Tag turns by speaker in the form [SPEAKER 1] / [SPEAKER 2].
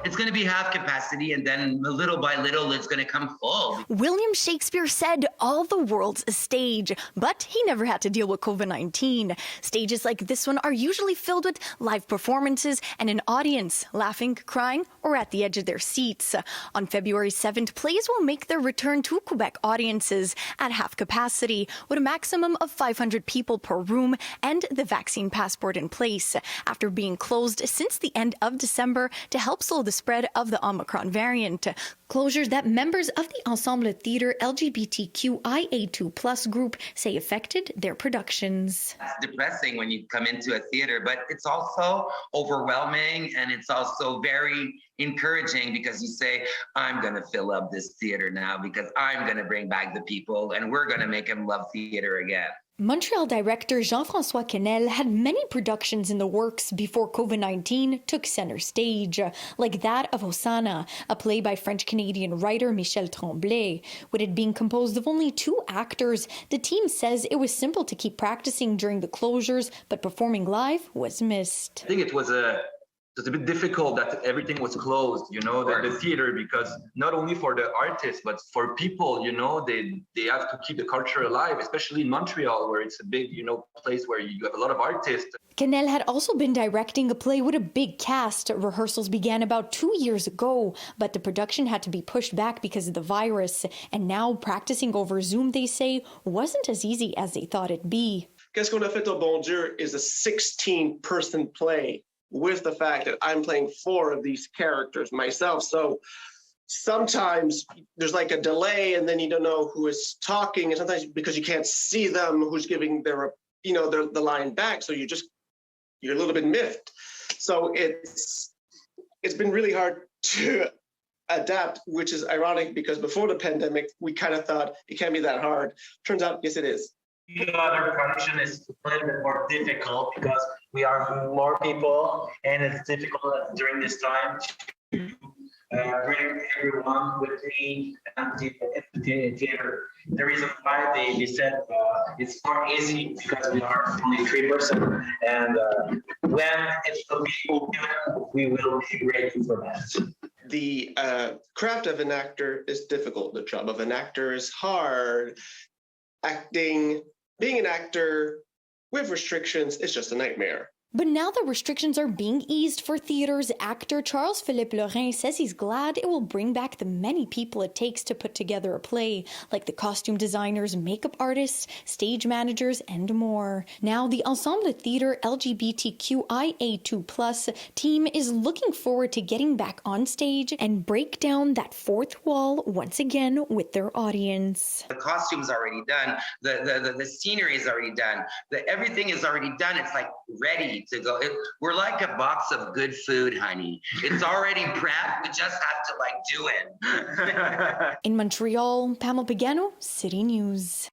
[SPEAKER 1] it's going to be half capacity, and then little by little, it's going to come full.
[SPEAKER 2] William Shakespeare said, all the world's a stage, but he never had to deal with COVID-19. Stages like this one are usually filled with live performances and an audience laughing, crying, or at the edge of their seats. On February 7th, plays will make their return to Quebec audiences at half capacity, with a maximum of 500 people per room and the vaccine passport in place, after being closed since the end of December to help slow the spread of the Omicron variant. Closures that members of the Ensemble Theatre LGBTQIA2+ group say affected their productions.
[SPEAKER 1] It's depressing when you come into a theater, but it's also overwhelming, and it's also very encouraging because you say, I'm going to fill up this theater now because I'm going to bring back the people and we're going to make them love theater again.
[SPEAKER 2] Montreal director Jean-François Quesnel had many productions in the works before COVID-19 took center stage, like that of Hosanna, a play by French-Canadian writer Michel Tremblay. With it being composed of only 2 actors, the team says it was simple to keep practicing during the closures, but performing live was missed.
[SPEAKER 3] I think it was a bit difficult that everything was closed, the theater, because not only for the artists, but for people, they have to keep the culture alive, especially in Montreal, where it's a big, place where you have a lot of artists.
[SPEAKER 2] Quesnel had also been directing a play with a big cast. Rehearsals began about 2 years ago, but the production had to be pushed back because of the virus. And now practicing over Zoom, they say, wasn't as easy as they thought it'd be.
[SPEAKER 4] Qu'est-ce qu'on a fait au bon Dieu is a 16-person play, with the fact that I'm playing 4 of these characters myself. So sometimes there's like a delay and then you don't know who is talking, and sometimes because you can't see them, who's giving the line back. So you're a little bit miffed. So it's been really hard to adapt, which is ironic because before the pandemic, we kind of thought it can't be that hard. Turns out, yes, it is.
[SPEAKER 5] The other production is a little bit more difficult because we are more people, and it's difficult during this time to bring everyone with me and the theater. The reason why they said it's more easy because we are only 3 persons, and when it's the people, we will be ready for that.
[SPEAKER 4] The craft of an actor is difficult. The job of an actor is hard. Being an actor with restrictions is just a nightmare.
[SPEAKER 2] But now that restrictions are being eased for theaters, actor Charles-Philippe Lorrain says he's glad it will bring back the many people it takes to put together a play, like the costume designers, makeup artists, stage managers, and more. Now, the Ensemble Theatre LGBTQIA2+ team is looking forward to getting back on stage and break down that 4th wall once again with their audience.
[SPEAKER 1] The costume's already done. The scenery is already done. Everything is already done. It's like ready to go. We're like a box of good food, honey. It's already prepped. We just have to do it.
[SPEAKER 2] In Montreal, Pamela Pagano, City News.